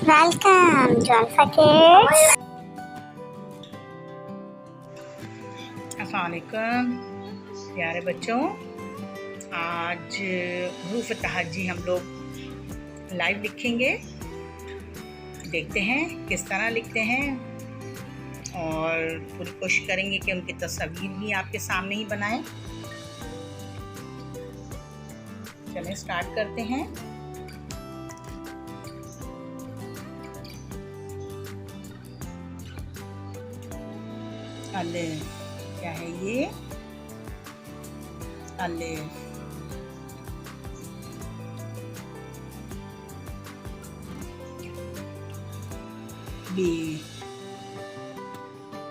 Welcome जॉल्फा kids. अस्सलाम वालेकुम प्यारे बच्चों। आज हरूफ तहज्जी हम लोग लाइव लिखेंगे। देखते हैं किस तरह लिखते हैं और पूरी कोशिश करेंगे कि उनकी तस्वीर भी आपके सामने ही बनाएं। चलें स्टार्ट करते हैं। अलिफ, क्या है ये? अलिफ। बे,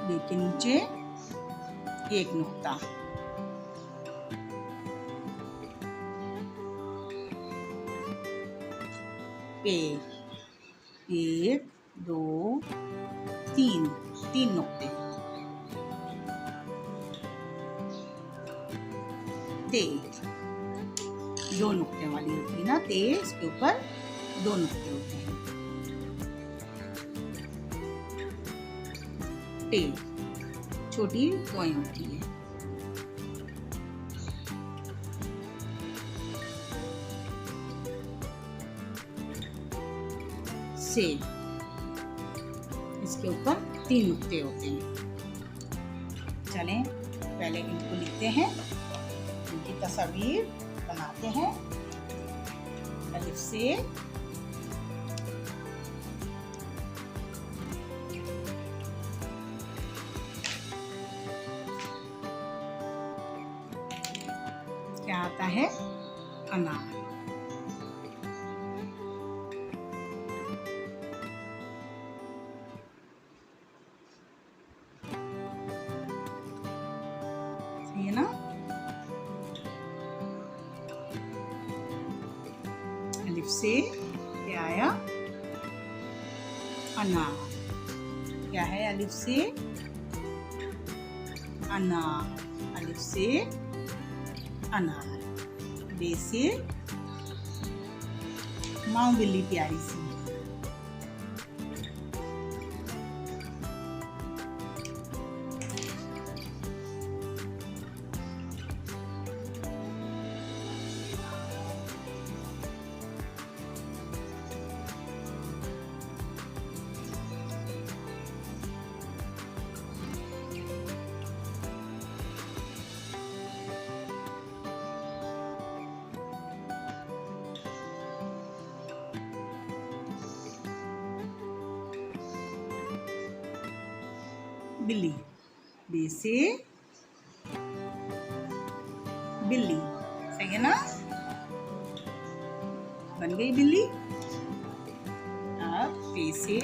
बे के नीचे एक नुक्ता। पे, एक दो तीन, तीन नुक्ते। ते, दो नुक्ते वाली होती है ना, ते इसके ऊपर दो नुक्ते होते हैं। टे, छोटी टॉय होती है। से, इसके ऊपर तीन नुक्ते होते हैं। चलें पहले इनको लिखते हैं, इनकी तस्वीर बनाते हैं। अलिफ से क्या आता है? अनार। सही है ना? अलिफ से क्या आया? अनार। क्या है अलिफ से? अनार। अलिफ से अनार। बे से माँ बिल्ली प्यारी सी। बिल्ली। बे से बिल्ली। सही है ना? बन गई बिल्ली। अब पे से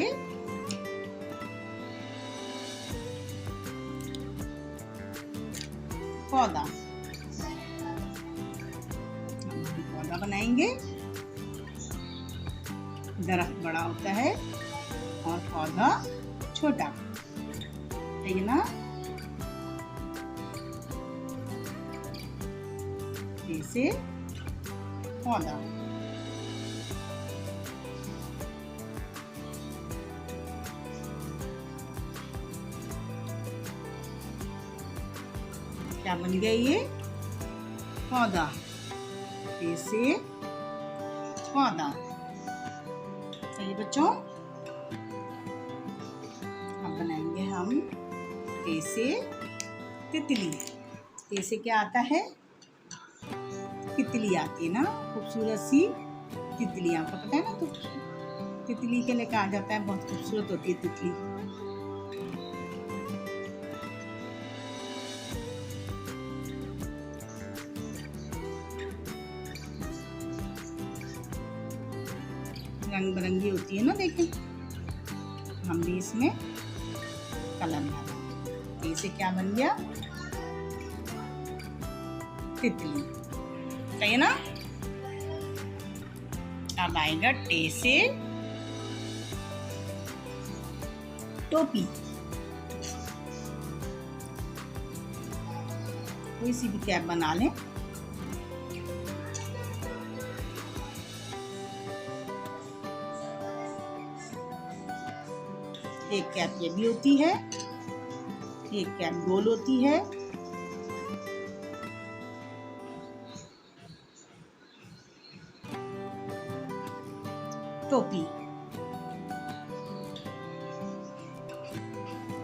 पौधा। पौधा बनाएंगे। दरख्त बड़ा होता है और पौधा छोटा, है ना? जैसे पौधा। क्या बन गया ये? पौधा। जैसे पौधा। सही बच्चों? अब बनाएंगे हम ऐसे तितली। ऐसे क्या आता है? तितली आती है ना, खूबसूरत सी तितली। आपको पता है ना? तो तितली के लिए कहा जाता है बहुत खूबसूरत होती है तितली। रंग बिरंगी होती है ना, देखें। हम भी इसमें कलर डाला। इसे क्या बन गया? तितली। सही है ना? अब आएगा टे से टोपी। कोई सी भी कैप बना लें। एक कैप ये भी होती है, एक कैप गोल होती है, टोपी,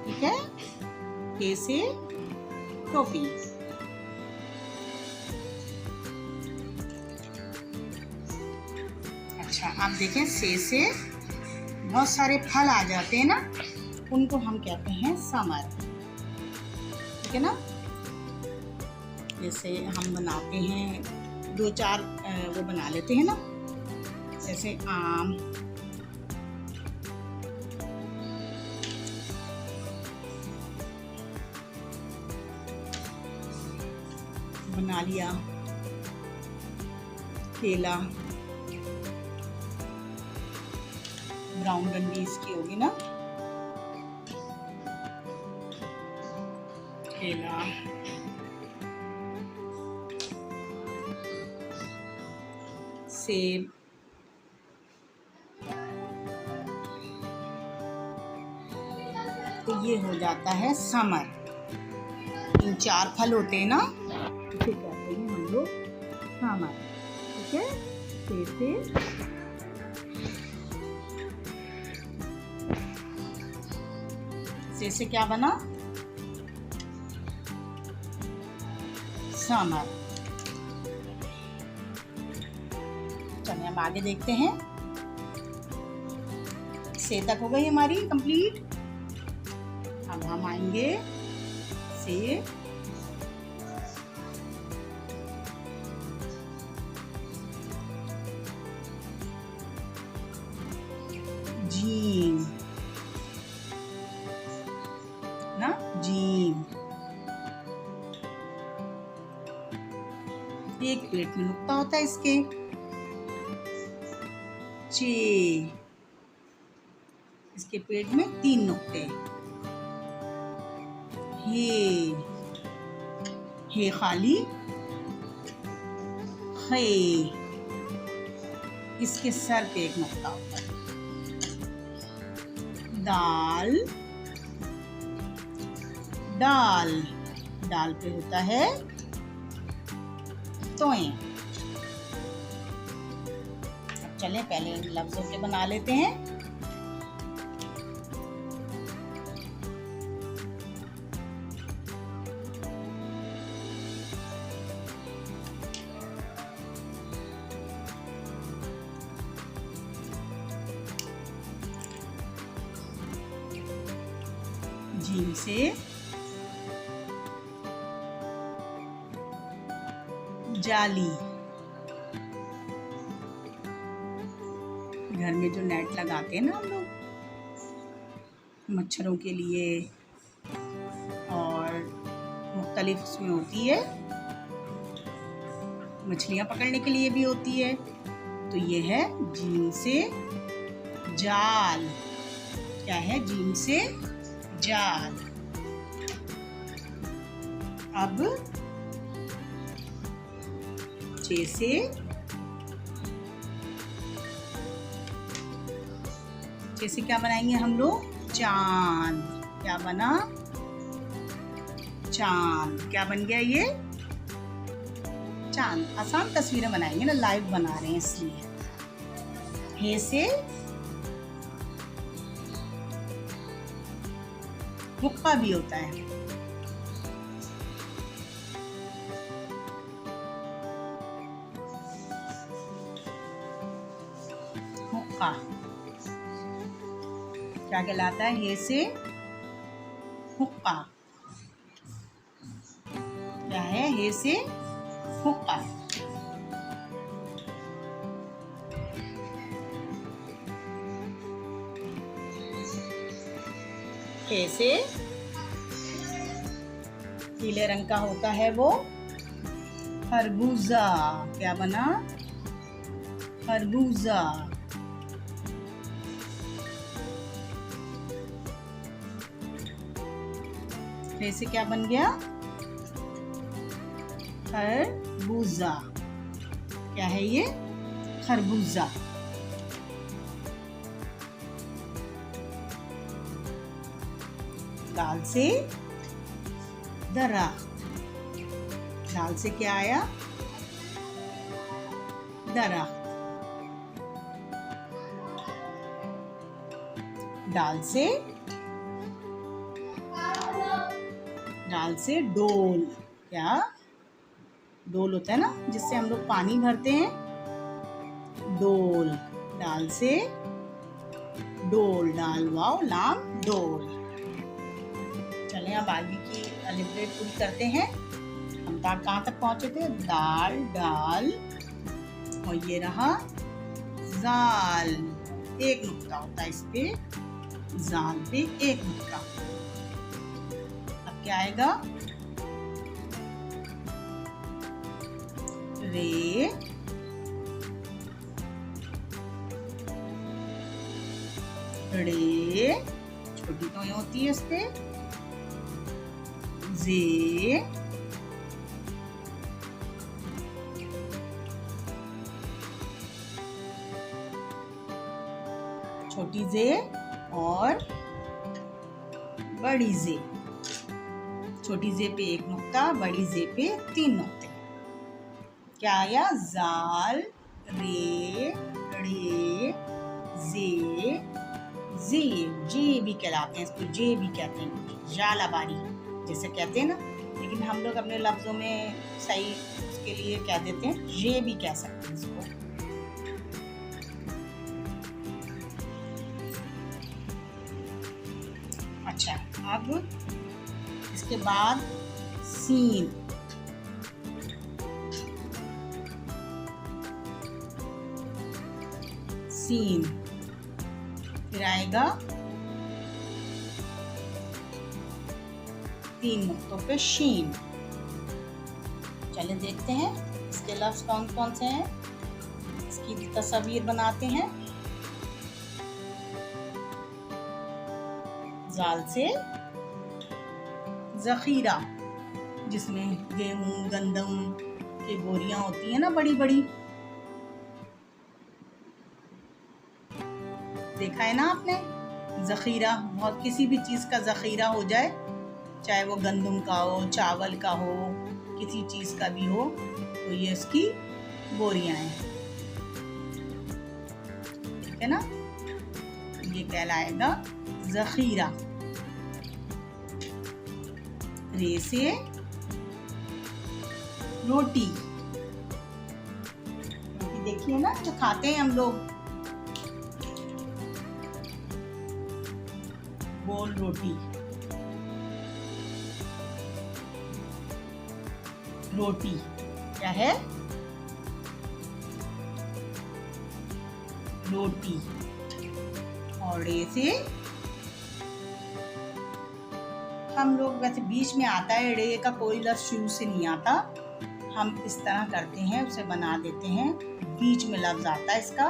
ठीक है, ए से टोपी। अच्छा, आप देखें से बहुत सारे फल आ जाते हैं ना, उनको हम कहते हैं समर, ठीक है ना। जैसे हम बनाते हैं 2-4 वो बना लेते हैं ना, जैसे आम, बना लिया, केला, ब्राउन डंडी इसकी होगी ना, केला, सेब, तो ये हो जाता है समर। इन 4 फल होते हैं ना, इसे कहते हैं हम लोग समर, ठीक है। से क्या बना, समर। चलिए हम आगे देखते हैं। से तक हो गई हमारी कंप्लीट। अब हम आएंगे से जीम ना, जीम। एक पेट में नुक्ता होता है इसके, चे, इसके पेट में 3 नुक्ते, हे खाली, खे, इसके सर पे एक नुक्ता होता है, दाल, दाल, दाल पे होता है तोएं। अब चलें पहले इन लफ्जों के बना लेते हैं। जीम से जाली, घर में जो नेट लगाते हैं ना हम लोग मच्छरों के लिए, और मुख्तलिफ उसमें होती है, मछलियां पकड़ने के लिए भी होती है। तो ये है जीम से जाल। क्या है, जीम से जाल। अब चे से क्या बनाएंगे हम लोग, चांद। क्या बना, चांद। क्या बन गया ये, चांद। आसान तस्वीरें बनाएंगे ना, लाइव बना रहे हैं इसलिए। हे से हुक्का भी होता है, हुक्का क्या कहलाता है, हे से हुक्का। क्या है, हे से हुक्का। हे से पीले रंग का होता है वो खरबूजा। क्या बना, खरबूजा। हे से क्या बन गया, खरबूजा। क्या है ये, खरबूजा। दाल से दरख्त, दाल से क्या आया? दरख्त। दाल से डोल, क्या? डोल होता है ना जिससे हम लोग पानी भरते हैं, डोल। दाल से डोल, दाल वाव लाम डोल। चलें अब आगे की अलिफ पूरी करते हैं। हम तक कहाँ तक पहुँचे थे? दाल, डाल, और ये रहा जाल। एक नुक्ता होता है इस पे, जाल पे एक नुक्ता। अब क्या आएगा? रे, रे, छोटी तो ये होती है इस पे, जे, छोटी जे और बड़ी जे। छोटी जे पे एक नुक्ता, बड़ी जे पे 3 नुक्ते। क्या आया? जाल, रे, रे, जे, जे। जे भी कहलाते हैं इसको, जे भी कहते हैं, जालाबारी जैसे कहते हैं ना, लेकिन हम लोग अपने लफ्जों में सही उसके लिए कह देते हैं, जे भी कह सकते हैं इसको। अच्छा, अब इसके बाद सीन, सीन, फिर आएगा 3 नुक्तों पे शीन। चलिए देखते हैं इसके लफ्ज कौन कौन से हैं, इसकी तस्वीर बनाते हैं। जाल से जखीरा, जिसमें गेहूं गंदम की बोरियां होती हैं ना, बड़ी बड़ी, देखा है ना आपने? जखीरा, बहुत किसी भी चीज का जखीरा हो जाए, चाहे वो गंदम का हो, चावल का हो, किसी चीज का भी हो, तो ये इसकी बोरियां हैं, ठीक है ना? ये कहलाएगा जखीरा। रे से रोटी, रोटी देखिए ना जो खाते हैं हम लोग, गोल रोटी, रोटी क्या है? रोटी। और रे से हम लोग, वैसे बीच में आता है रे का, कोई लफ्ज शुरू से नहीं आता, हम इस तरह करते हैं, उसे बना देते हैं, बीच में लफ्ज आता है इसका,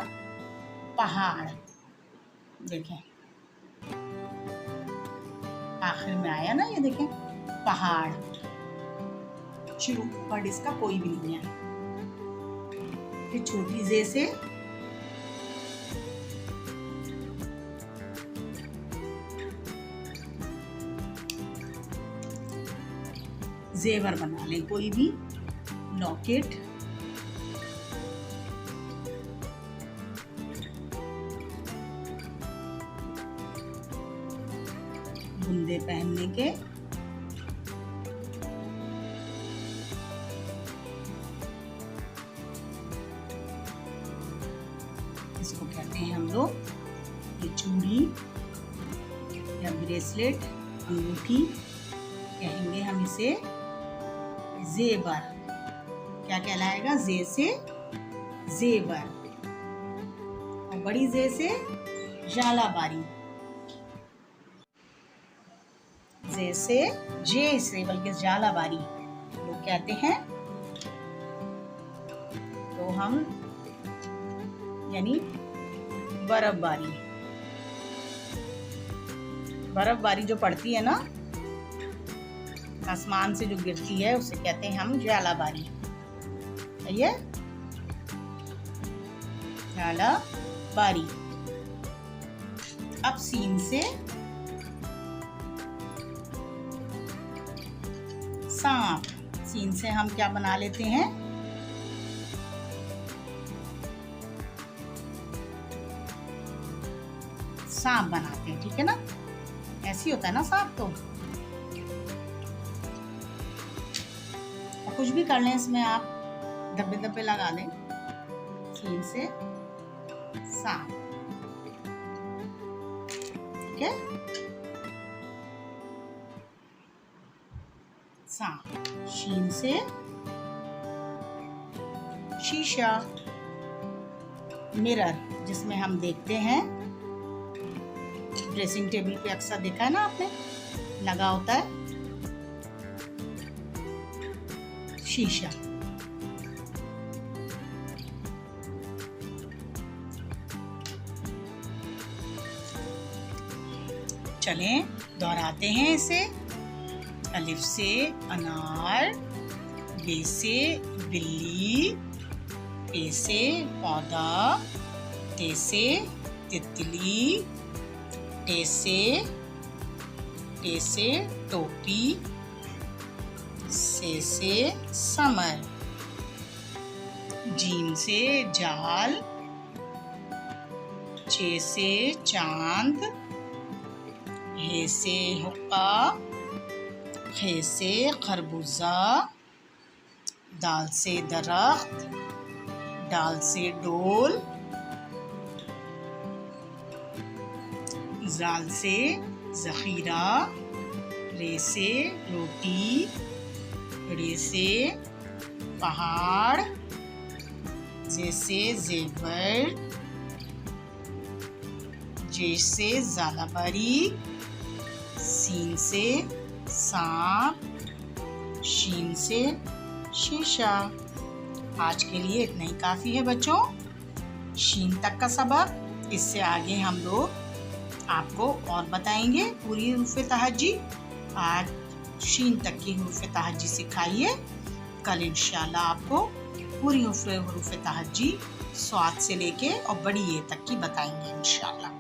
पहाड़। देखें आखिर में आया ना, ये देखें पहाड़, शुरू वर्ड इसका कोई भी नहीं है। फिर छोटी जे से जेवर बना लें, कोई भी लॉकेट, बुंदे पहनने के, इसको कहते हैं हम लोग ये चूड़ी या ब्रेसलेट, अंगूठी कहेंगे हम इसे, जेवर। क्या कहलाएगा? जे से जेवर, और बड़ी जे से जालाबारी, जे से, जे से बल्कि जालाबारी लोग कहते हैं। तो हम यानी बर्फबारी, बर्फबारी जो पड़ती है ना आसमान से, जो गिरती है, उसे कहते हैं हम जालाबारी। सही है? जालाबारी। अब सीन से सांप। सीन से हम क्या बना लेते हैं? सांप बनाते हैं, ठीक है ना? ऐसे ही होता है ना सांप तो। और कुछ भी कर लें इसमें, आप धब्बे धब्बे लगा दें। सीन से सांप, ठीक है? सांप। शीन से शीशा, मिरर, जिसमें हम देखते हैं। ड्रेसिंग टेबल पे अक्सर देखा है ना आपने, लगा होता है शीशा। चलें दोहराते हैं इसे। अलिफ से अनार, बे से बिल्ली, पे से पौधा, ते से तितली, टे से टोपी, से समर, जीम से जाल, चे से चांद, हे से हुक्का, खे से खरबूजा, दाल से दरख्त, डाल से डोल, जाल से ज़ख़ीरा, रे से रोटी, रे से पहाड़, जे से ज़ेवर, जे से ज़ालाबारी, सीन से सांप, शीन से शीशा। आज के लिए इतना ही काफ़ी है बच्चों, शीन तक का सबक। इससे आगे हम लोग आपको और बताएंगे पूरी हुरूफ़े तहज्जी। आज शीन तक की हुरूफ़े तहज्जी सिखाइए। कल इंशाल्लाह आपको पूरी हुरूफ़े तहज्जी स्वाद से लेके और बड़ी ए तक की बताएंगे इंशाल्लाह।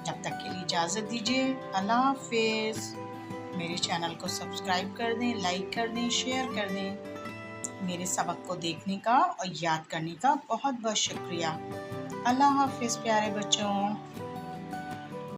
जब तक के लिए इजाज़त दीजिए। अल्लाह हाफ़िज़। मेरे चैनल को सब्सक्राइब कर दें, लाइक कर दें, शेयर कर दें। मेरे सबक को देखने का और याद करने का बहुत बहुत शुक्रिया। अल्लाह हाफ़िज़ प्यारे बच्चों।